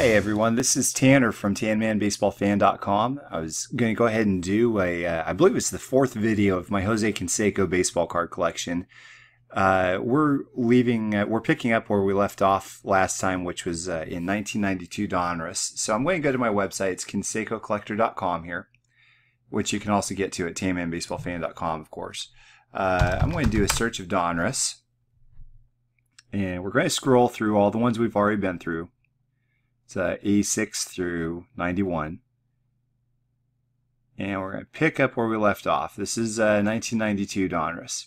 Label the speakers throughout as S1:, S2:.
S1: Hi everyone, this is Tanner from TanmanBaseballFan.com. I was going to go ahead and do I believe it's the fourth video of my Jose Canseco baseball card collection. We're picking up where we left off last time, which was in 1992 Donruss. So I'm going to go to my website. It's CansecoCollector.com here, which you can also get to at TanmanBaseballFan.com, of course. I'm going to do a search of Donruss, and we're going to scroll through all the ones we've already been through. It's 86 through 91. And we're going to pick up where we left off. This is 1992 Donruss.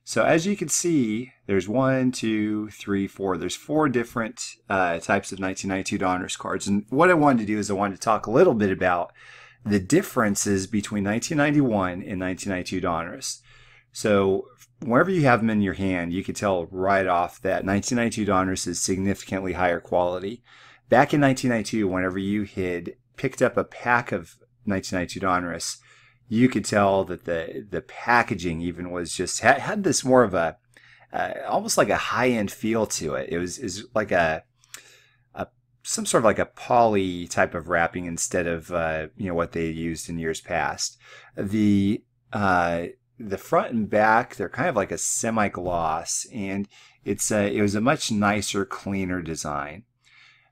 S1: So as you can see, there's 1, 2, 3, 4. There's 4 different types of 1992 Donruss cards. And what I wanted to do is I wanted to talk a little bit about the differences between 1991 and 1992 Donruss. So whenever you have them in your hand, you can tell right off that 1992 Donruss is significantly higher quality. Back in 1992, whenever you had picked up a pack of 1992 Donruss, you could tell that the packaging even was just had this more of a almost like a high-end feel to it. It was like some sort of like a poly type of wrapping instead of what they used in years past. The front and back, they're kind of like a semi-gloss, and it was a much nicer, cleaner design.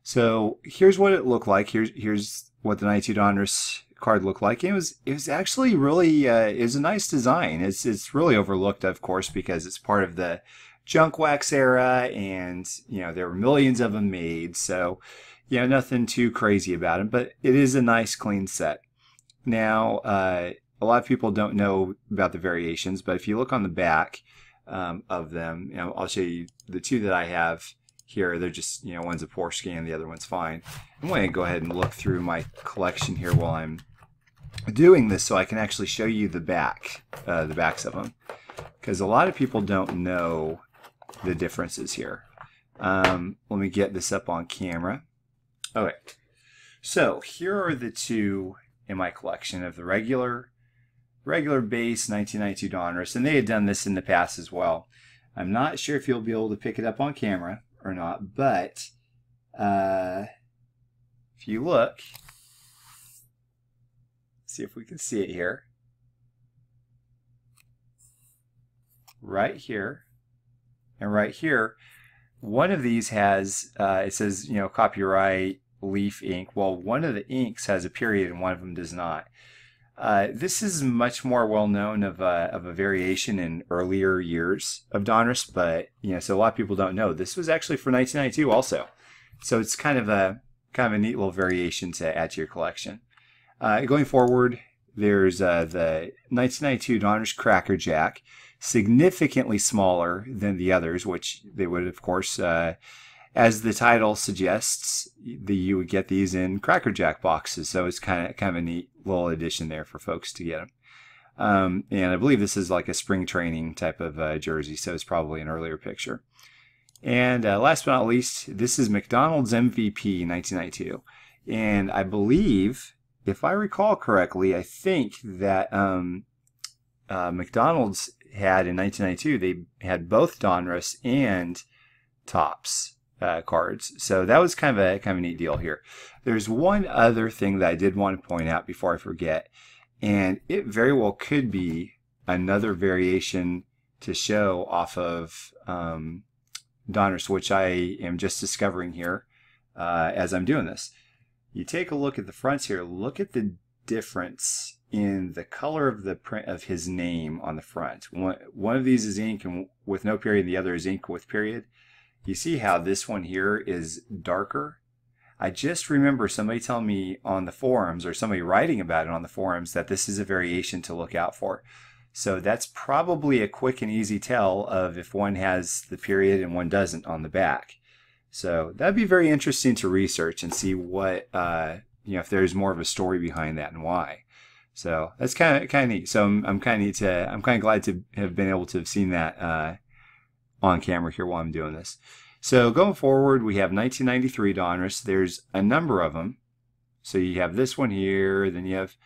S1: So here's what it looked like. Here's what the 92 Donruss card looked like. It was actually really it was a nice design. It's really overlooked, of course, because it's part of the junk wax era, and there were millions of them made. So nothing too crazy about it, but it is a nice clean set. Now a lot of people don't know about the variations, but if you look on the back of them, I'll show you the two that I have here. They're just, one's a poor scan, the other one's fine. I'm going to go ahead and look through my collection here while I'm doing this so I can actually show you the backs of them, because a lot of people don't know the differences here. Let me get this up on camera. Okay, so here are the two in my collection of the regular base 1992 Donruss, and they had done this in the past as well. I'm not sure if you'll be able to pick it up on camera or not, but if you look, see if we can see it here. Right here and right here, one of these has it says copyright Leaf ink. Well, one of the inks has a period and one of them does not. This is much more well known of a variation in earlier years of Donruss, but so a lot of people don't know this was actually for 1992 also. So it's kind of a neat little variation to add to your collection. Going forward, there's the 1992 Donruss Cracker Jack, significantly smaller than the others, which they would, of course, as the title suggests, you would get these in Cracker Jack boxes. So it's kind of a neat little addition there for folks to get them. And I believe this is like a spring training type of jersey, so it's probably an earlier picture. And last but not least, this is McDonald's MVP 1992. And I believe, if I recall correctly, I think that McDonald's had in 1992, they had both Donruss and Topps cards. So that was kind of a neat deal here. There's one other thing that I did want to point out before I forget, and it very well could be another variation to show off of Donruss, which I am just discovering here as I'm doing this. You take a look at the fronts here. Look at the difference in the color of the print of his name on the front. One of these is ink and with no period, and the other is ink with period. You see how this one here is darker? I just remember somebody telling me on the forums, or somebody writing about it on the forums, that this is a variation to look out for. So that's probably a quick and easy tell of if one has the period and one doesn't on the back. So that'd be very interesting to research and see what if there's more of a story behind that and why. So that's kind of neat. So I'm kind of glad to have been able to have seen that on camera here while I'm doing this. So going forward, we have 1993 Donruss. There's a number of them. So you have this one here, then you have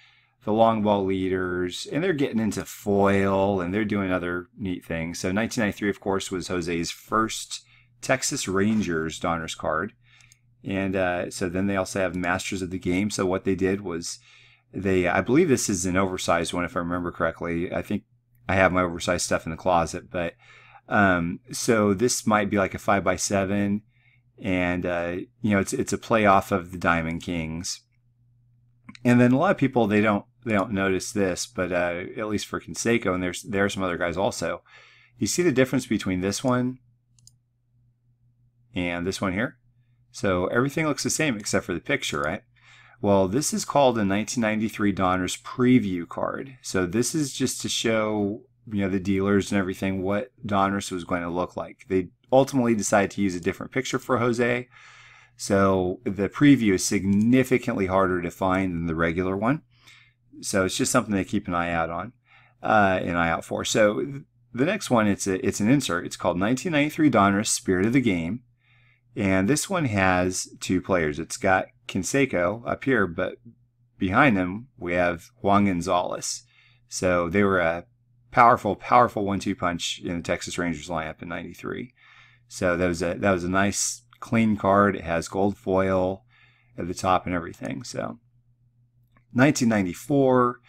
S1: the long ball leaders, and they're getting into foil, and they're doing other neat things. So 1993, of course, was Jose's first Texas Rangers Donruss card. And so then they also have Masters of the Game. So what they did was I believe this is an oversized one if I remember correctly. I think I have my oversized stuff in the closet, but so this might be like a 5x7, and it's a play off of the Diamond Kings. And then a lot of people they don't notice this, but at least for Canseco, and there are some other guys also. You see the difference between this one and this one here? So everything looks the same except for the picture, right? Well, this is called a 1993 Donruss preview card. So this is just to show the dealers and everything what Donruss was going to look like. They ultimately decided to use a different picture for Jose. So the preview is significantly harder to find than the regular one. So it's just something to keep an eye out on, for. So the next one, it's an insert. It's called 1993 Donruss Spirit of the Game. And this one has two players. It's got Canseco up here, but behind them we have Juan Gonzalez. So they were a powerful 1-2 punch in the Texas Rangers lineup in '93. So that was a nice clean card. It has gold foil at the top and everything. So 1994,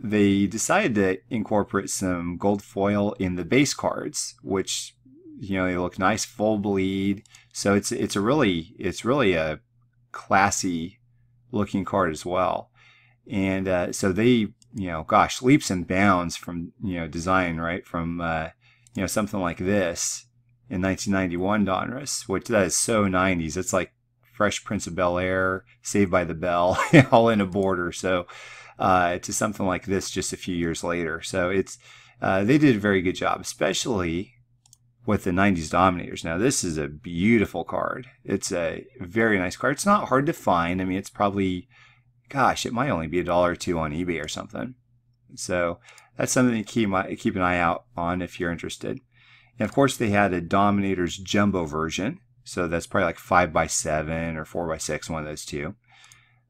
S1: they decided to incorporate some gold foil in the base cards, which they look nice, full bleed. So it's really a classy looking card as well. And so they leaps and bounds from design, right, from something like this in 1991 Donruss, which that is so 90s. It's like Fresh Prince of Bel-Air, Saved by the Bell, all in a border. So to something like this just a few years later. So they did a very good job, especially with the 90s Dominators. Now, this is a beautiful card. It's a very nice card. It's not hard to find. I mean, it's probably, it might only be $1 or $2 on eBay or something. So that's something to keep an eye out on if you're interested. And of course, they had a Dominators Jumbo version. So that's probably like 5x7 or 4x6, one of those two.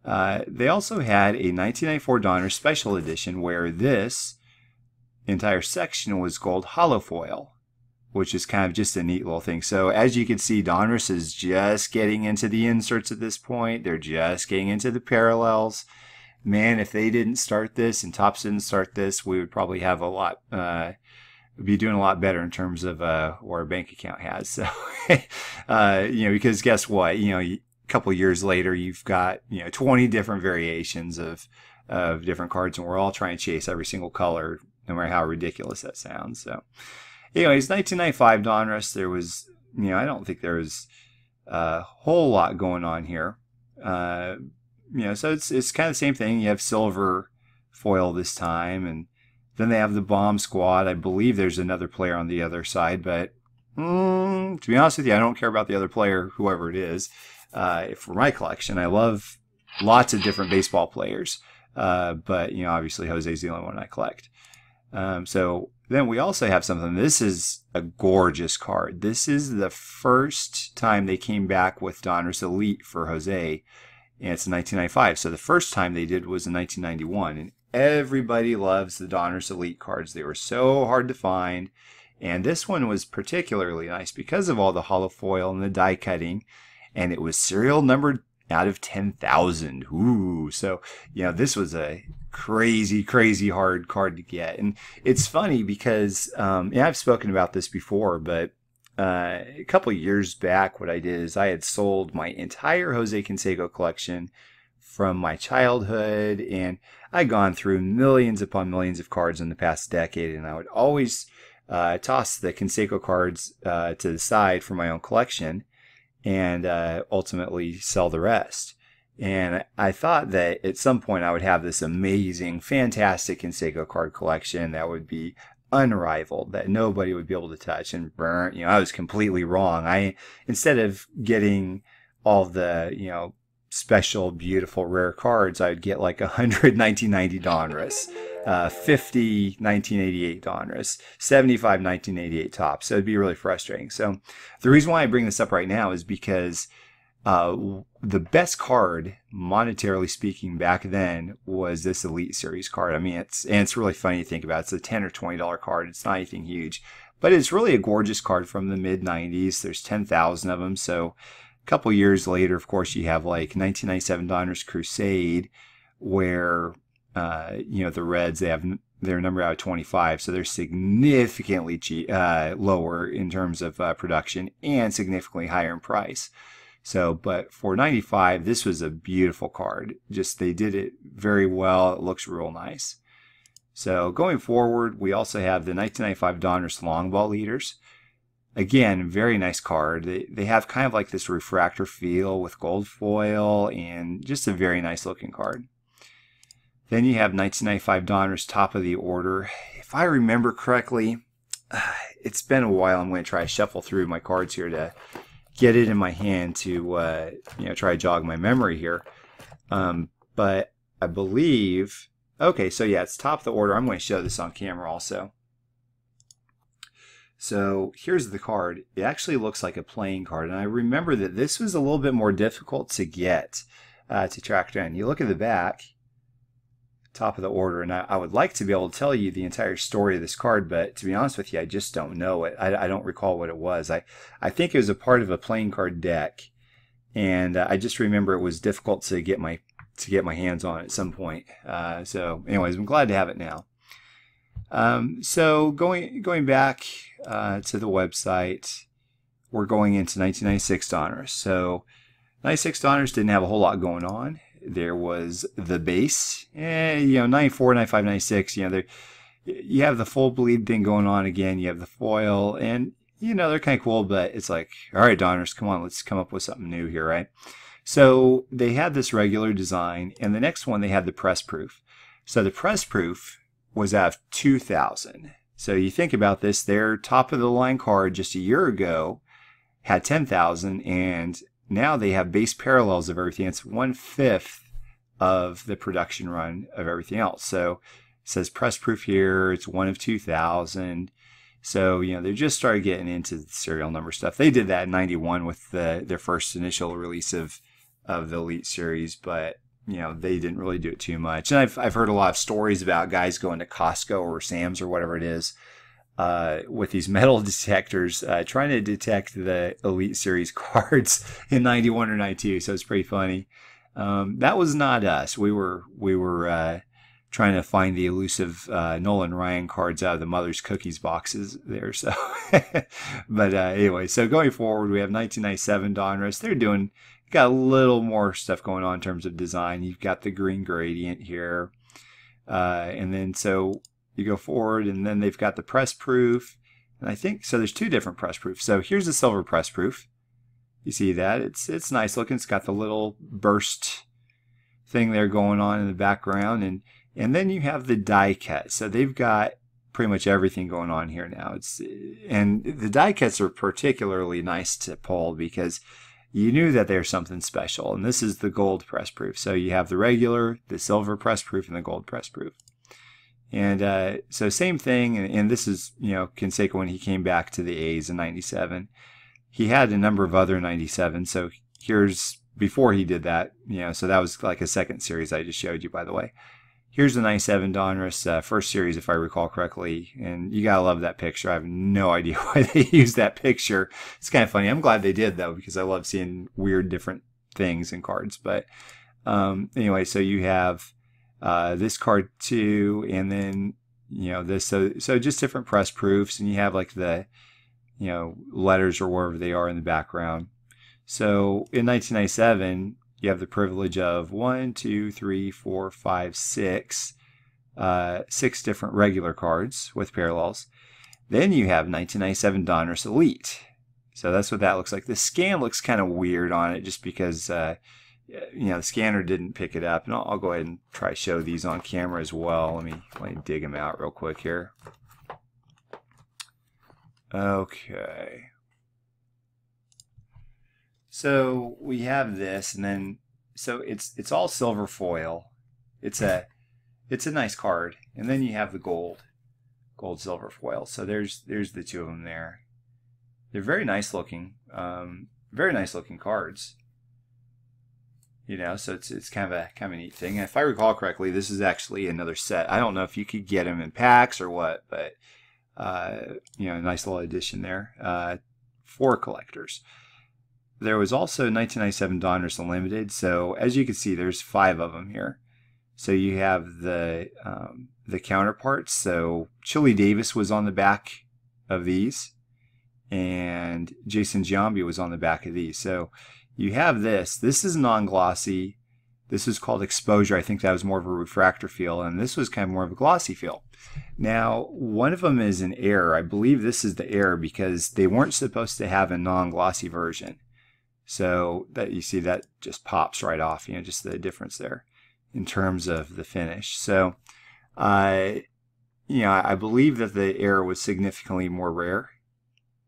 S1: They also had a 1994 Donruss Special Edition where this entire section was gold hollow foil, which is kind of just a neat little thing. So as you can see, Donruss is just getting into the inserts at this point. They're just getting into the parallels. Man, if they didn't start this and Topps didn't start this, we would probably have be doing a lot better in terms of what our bank account has. So, because guess what? A couple years later, you've got 20 different variations of different cards, and we're all trying to chase every single color, no matter how ridiculous that sounds. So. Anyways, 1995 Donruss, there was, I don't think there was a whole lot going on here. So it's kind of the same thing. You have silver foil this time, and then they have the Bomb Squad. I believe there's another player on the other side, but to be honest with you, I don't care about the other player, whoever it is. For my collection, I love lots of different baseball players, but obviously Jose's the only one I collect. So then we also have something. This is a gorgeous card. This is the first time they came back with Donruss Elite for Jose, and it's in 1995. So the first time they did was in 1991, and everybody loves the Donruss Elite cards. They were so hard to find, and this one was particularly nice because of all the hollow foil and the die cutting, and it was serial numbered out of 10,000. Ooh, so this was a crazy hard card to get. And it's funny because I've spoken about this before, but a couple of years back, what I did is I had sold my entire Jose Canseco collection from my childhood, and I'd gone through millions upon millions of cards in the past decade, and I would always toss the Canseco cards to the side for my own collection and ultimately sell the rest. And I thought that at some point I would have this amazing, fantastic Canseco card collection that would be unrivaled, that nobody would be able to touch. And I was completely wrong. Instead of getting all the, special, beautiful, rare cards, I would get like 100 1990 Donruss, 50 1988 Donruss, 75 1988 Topps. So it'd be really frustrating. So the reason why I bring this up right now is because the best card, monetarily speaking, back then was this Elite Series card. I mean, it's really funny to think about. It's a $10 or $20 card. It's not anything huge, but it's really a gorgeous card from the mid 90s. There's 10,000 of them, so couple years later, of course, you have like 1997 Donruss Crusade, where the Reds, they're numbered out of 25, so they're significantly lower in terms of production and significantly higher in price. So, but for 95, this was a beautiful card. Just they did it very well. It looks real nice. So going forward, we also have the 1995 Donruss Long Ball Leaders. Again, very nice card. They have kind of like this refractor feel with gold foil and just a very nice looking card. Then you have 1995 Donruss Top of the Order. If I remember correctly, it's been a while. I'm going to try to shuffle through my cards here to get it in my hand to try to jog my memory here. But I believe, okay, so yeah, it's Top of the Order. I'm going to show this on camera also. So here's the card. It actually looks like a playing card, and I remember that this was a little bit more difficult to get to track down. You look at the back, Top of the Order, and I would like to be able to tell you the entire story of this card, but to be honest with you, I just don't know it. I don't recall what it was. I think it was a part of a playing card deck, and I just remember it was difficult to get my hands on it at some point. So anyways, I'm glad to have it now. So going back to the website, we're going into 1996 Donruss. So 96 Donruss didn't have a whole lot going on. There was the base, 94, 95, 96. You have the full bleed thing going on again. You have the foil, and they're kind of cool. But it's like, all right, Donruss, come on, let's come up with something new here, right? So they had this regular design, and the next one they had the press proof. So the press proof was out of 2,000. So you think about this, their top of the line card just a year ago had 10,000, and now they have base parallels of everything. It's 1/5 of the production run of everything else. So it says press proof here, it's 1 of 2,000. So, they just started getting into the serial number stuff. They did that in 91 with their first initial release of the Elite Series, but they didn't really do it too much. And I've heard a lot of stories about guys going to Costco or Sam's or whatever it is with these metal detectors trying to detect the Elite Series cards in 91 or 92. So it's pretty funny. That was not us. We were trying to find the elusive Nolan Ryan cards out of the Mother's Cookies boxes there. So, but anyway, so going forward, we have 1997 Donruss. They're got a little more stuff going on in terms of design. You've got the green gradient here. And then so you go forward, and then they've got the press proof. And I think, so there's two different press proofs. So here's the silver press proof. You see that? It's nice looking. It's got the little burst thing there going on in the background. And then you have the die cut. So they've got pretty much everything going on here now. And the die cuts are particularly nice to pull because you knew that there's something special. And this is the gold press proof. So you have the regular, the silver press proof, and the gold press proof. And so same thing. And this is, Canseco when he came back to the A's in 97. He had a number of other 97. So here's before he did that, so that was like a second series I just showed you, by the way. Here's the 97 Donruss first series, if I recall correctly. And you got to love that picture. I have no idea why they used that picture. It's kind of funny. I'm glad they did, though, because I love seeing weird different things in cards. But anyway, so you have this card too, and then, this. So just different press proofs. And you have like the, letters or wherever they are in the background. So in 1997, you have the privilege of 1, 2, 3, 4, 5, 6 different regular cards with parallels. Then you have 1997 Donruss Elite. So that's what that looks like. The scan looks kind of weird on it just because the scanner didn't pick it up. And I'll go ahead and try to show these on camera as well. Let me dig them out real quick here. Okay. So we have this, and then so it's all silver foil. It's a nice card, and then you have the gold silver foil. So there's the two of them there. They're very nice looking cards. So it's kind of a neat thing. And if I recall correctly, this is actually another set. I don't know if you could get them in packs or what, but a nice little addition there for collectors. there was also 1997 Donruss Unlimited. So as you can see, there's 5 of them here. So you have the counterparts. So Chili Davis was on the back of these, and Jason Giambi was on the back of these. So you have this. This is non-glossy. This is called exposure. I think that was more of a refractor feel, and this was kind of more of a glossy feel. Now, one of them is an error. I believe this is the error because they weren't supposed to have a non-glossy version. So that you see that just pops right off, just the difference there in terms of the finish. So, I believe that the error was significantly more rare.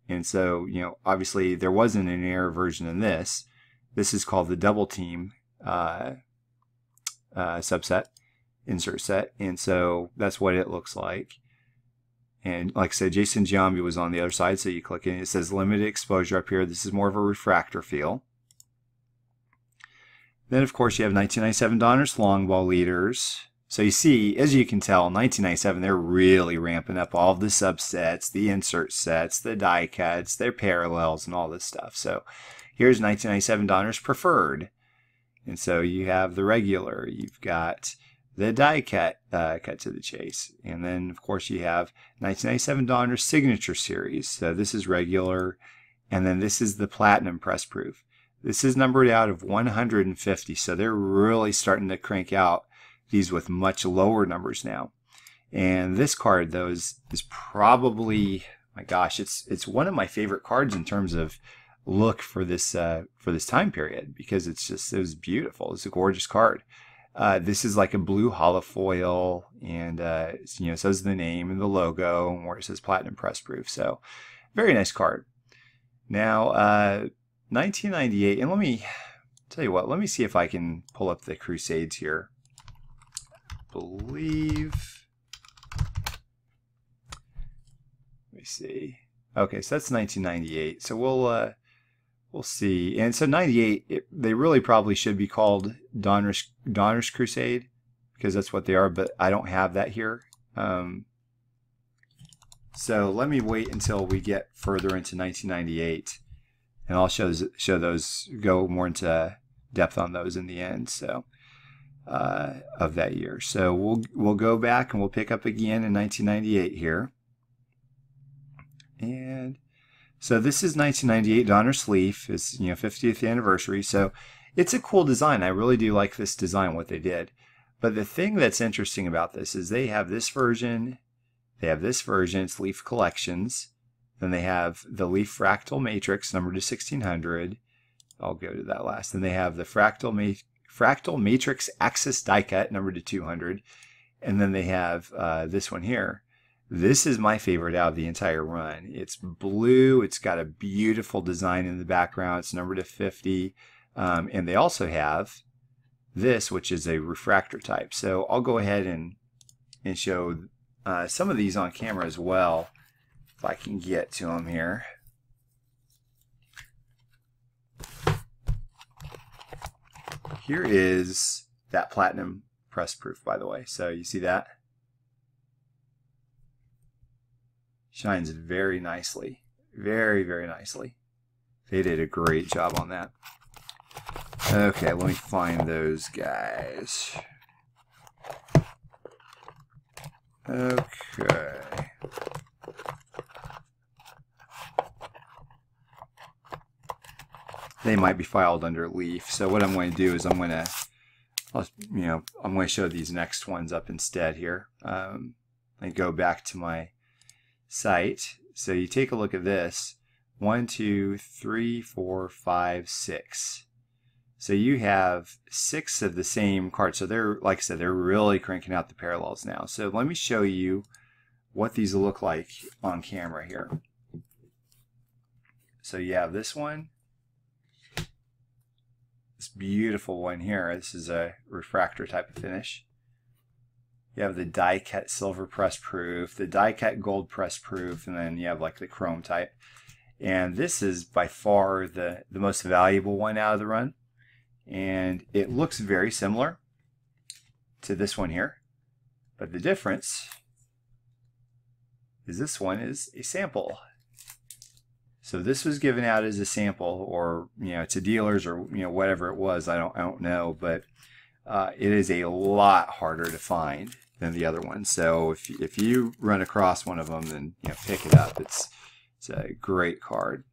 S1: And so, obviously there wasn't an error version in this. This is called the double team subset, insert set. And so that's what it looks like. And like I said, Jason Giambi was on the other side. So you click in, it says limited exposure up here. This is more of a refractor feel. Then, of course, you have 1997 Donruss long ball leaders. So you see, as you can tell, 1997, they're really ramping up all of the subsets, the insert sets, the die cuts, their parallels, and all this stuff. So here's 1997 Donruss Preferred. And so you have the regular, you've got the die cut, cut to the chase. And then, of course, you have 1997 Donruss Signature Series. So this is regular. And then this is the Platinum Press Proof. This is numbered out of 150. So they're really starting to crank out these with much lower numbers now. And this card, though, is probably, my gosh, it's one of my favorite cards in terms of look for this time period, because it was beautiful. It's a gorgeous card. This is like a blue holofoil, and it says the name and the logo, and where it says Platinum Press Proof. So very nice card. Now 1998, and let me tell you what, let me see if I can pull up the Crusades here. Believe, let me see. Okay, so that's 1998. So we'll see. And so 98, they really probably should be called Donruss Crusade, because that's what they are, but I don't have that here. So let me wait until we get further into 1998, and I'll show those, go more into depth on those in the end. So of that year. So we'll go back and we'll pick up again in 1998 here. And so this is 1998 Donruss Leaf. It's 50th anniversary. So it's a cool design. I really do like this design, what they did. But the thing that's interesting about this is they have this version. They have this version. It's Leaf Collections. Then they have the Leaf Fractal Matrix, numbered to 1600. I'll go to that last. Then they have the Fractal Matrix Axis die cut, numbered to 200. And then they have this one here. This is my favorite out of the entire run. It's blue. It's got a beautiful design in the background. It's numbered to 50. And they also have this, which is a refractor type. So I'll go ahead and show some of these on camera as well, if I can get to them here. Here is that Platinum Press Proof, by the way. So you see that? Shines very nicely. Very, very nicely. They did a great job on that. Okay, let me find those guys. Okay. They might be filed under Leaf. So what I'm going to do is I'm going to show these next ones up instead here. I go back to my site. So you take a look at this. 1, 2, 3, 4, 5, 6. So you have 6 of the same cards. So they're, like I said, they're really cranking out the parallels now. So let me show you what these look like on camera here. So you have this one. This beautiful one here. This is a refractor type of finish. You have the die cut silver press proof, the die cut gold press proof, and then you have like the chrome type. And this is by far the most valuable one out of the run. And it looks very similar to this one here. But the difference is this one is a sample. So this was given out as a sample, or to dealers, or whatever it was. I don't know, but it is a lot harder to find than the other one. So if you run across one of them, then pick it up. It's a great card.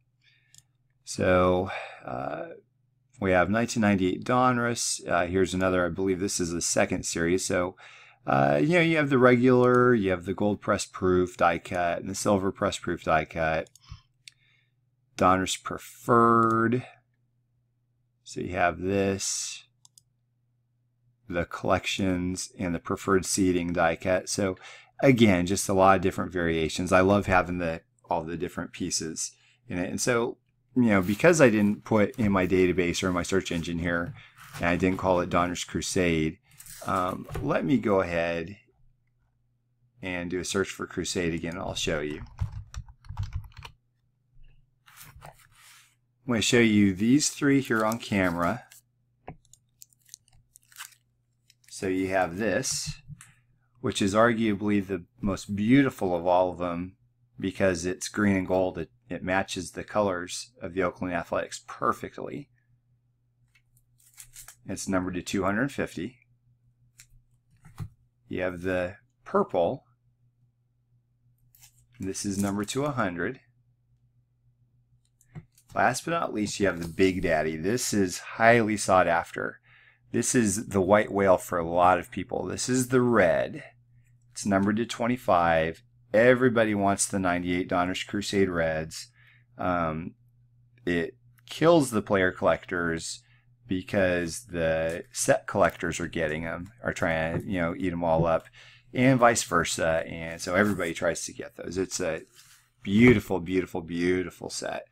S1: So we have 1998 Donruss. Here's another. I believe this is the second series. So you have the regular, you have the gold press proof die cut, and the silver press proof die cut. Donruss Preferred. So you have this, the collections, and the preferred seating die cut. So again, just a lot of different variations. I love having all the different pieces in it. And so, because I didn't put in my database or in my search engine here, and I didn't call it Donruss Crusade, let me go ahead and do a search for Crusade again, and I'll show you. I'm going to show you these three here on camera. So you have this, which is arguably the most beautiful of all of them because it's green and gold. It matches the colors of the Oakland Athletics perfectly. It's numbered to 250. You have the purple. This is numbered to 100. Last but not least, you have the Big Daddy. This is highly sought after. This is the white whale for a lot of people. This is the red. It's numbered to 25. Everybody wants the 98 Donruss Crusade Reds. It kills the player collectors because the set collectors are getting them, are trying to eat them all up, and vice versa. And so everybody tries to get those. It's a beautiful, beautiful, beautiful set.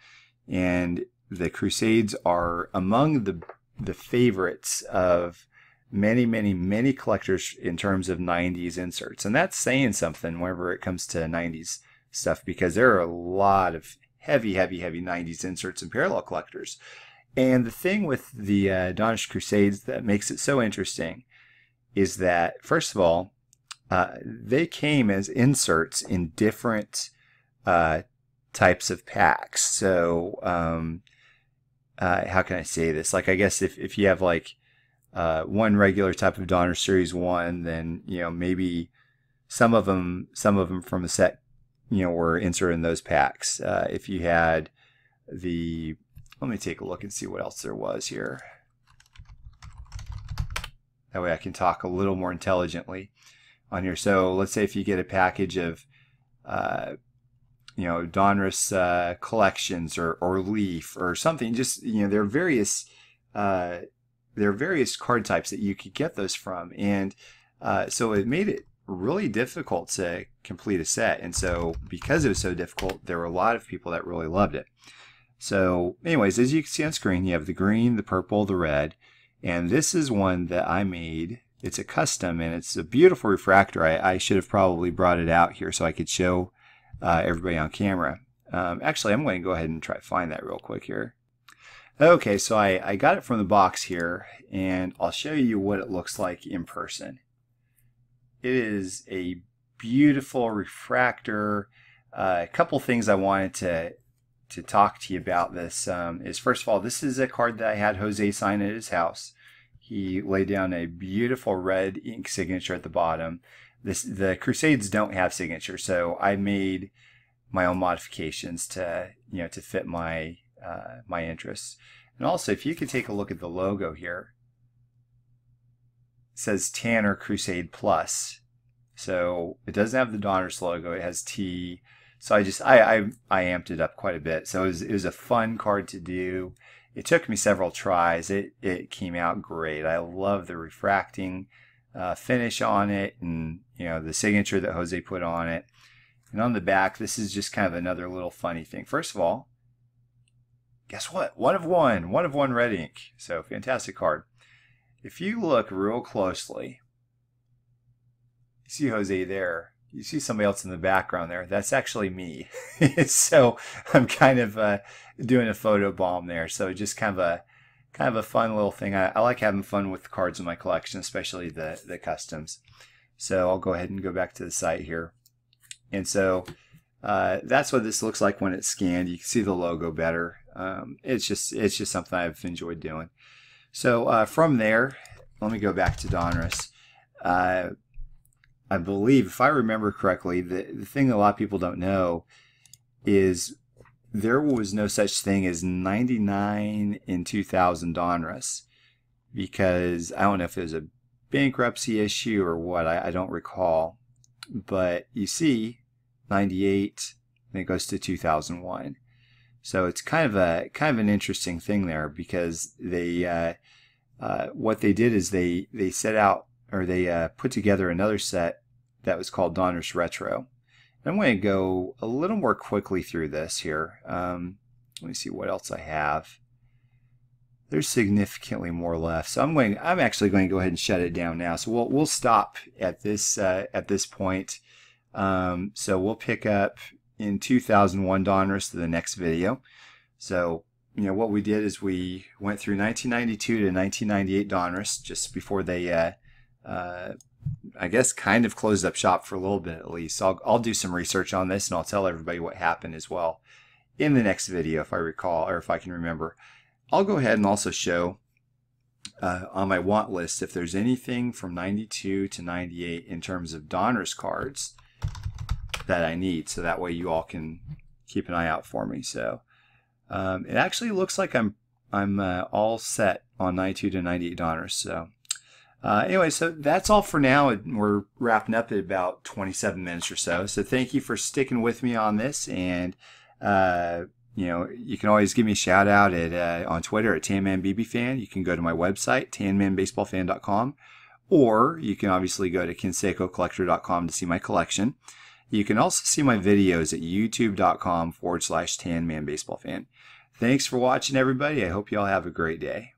S1: And the Crusades are among the favorites of many, many, many collectors in terms of 90s inserts. And that's saying something whenever it comes to 90s stuff, because there are a lot of heavy, heavy, heavy 90s inserts and parallel collectors. And the thing with the Donruss Crusades that makes it so interesting is that, first of all, they came as inserts in different types of packs. So how can I say this? Like, I guess if you have like one regular type of Donruss Series 1, then maybe some of them from a set were inserted in those packs. If you had the, let me take a look and see what else there was here. That way I can talk a little more intelligently on here. So let's say if you get a package of Donruss collections or Leaf or something, just there are various card types that you could get those from, and so it made it really difficult to complete a set. And so because it was so difficult, there were a lot of people that really loved it. So anyways, as you can see on screen, you have the green, the purple, the red, and this is one that I made. It's a custom, and it's a beautiful refractor. I should have probably brought it out here so I could show everybody on camera. Actually, I'm going to go ahead and try to find that real quick here. Okay, so I got it from the box here, and I'll show you what it looks like in person. It is a beautiful refractor. A couple things I wanted to talk to you about this is, first of all, this is a card that I had Jose sign at his house. He laid down a beautiful red ink signature at the bottom. The Crusades don't have signature, so I made my own modifications to to fit my my interests. And also, if you could take a look at the logo here, it says Tanner Crusade Plus. So it doesn't have the Donruss logo; it has T. So I amped it up quite a bit. So it was a fun card to do. It took me several tries. It came out great. I love the refracting finish on it, and the signature that Jose put on it. And on the back, this is just kind of another little funny thing. First of all, guess what? One of one red ink. So fantastic card. If you look real closely, you see Jose there. You see somebody else in the background there. That's actually me. So I'm kind of doing a photo bomb there. So just kind of a fun little thing. I like having fun with the cards in my collection, especially the customs. So I'll go ahead and go back to the site here. And so That's what this looks like when it's scanned. You can see the logo better. It's just something I've enjoyed doing. So from there, let me go back to Donruss. I believe, if I remember correctly, the thing a lot of people don't know is there was no such thing as 99 in 2000 Donruss, because I don't know if it was a bankruptcy issue or what, I don't recall. But you see 98, and it goes to 2001. So it's kind of an interesting thing there, because they what they did is they set out, or they put together another set that was called Donruss Retro. And I'm going to go a little more quickly through this here. Let me see what else I have. There's significantly more left, so I'm actually going to go ahead and shut it down now. So we'll stop at this point. So we'll pick up in 2001 Donruss to the next video. So what we did is we went through 1992 to 1998 Donruss, just before they I guess kind of closed up shop for a little bit at least. So I'll do some research on this, and I'll tell everybody what happened as well in the next video, if I recall, or if I can remember. I'll go ahead and also show on my want list if there's anything from 92 to 98 in terms of Donruss cards that I need, so that way you all can keep an eye out for me. So it actually looks like I'm all set on 92 to 98 Donruss. So anyway, so that's all for now. We're wrapping up at about 27 minutes or so. So thank you for sticking with me on this, and you can always give me a shout out at on Twitter at TanmanBBFan. You can go to my website, tanmanbaseballfan.com, or you can obviously go to cansecocollector.com to see my collection. You can also see my videos at youtube.com/TanmanBaseballFan. Thanks for watching, everybody. I hope you all have a great day.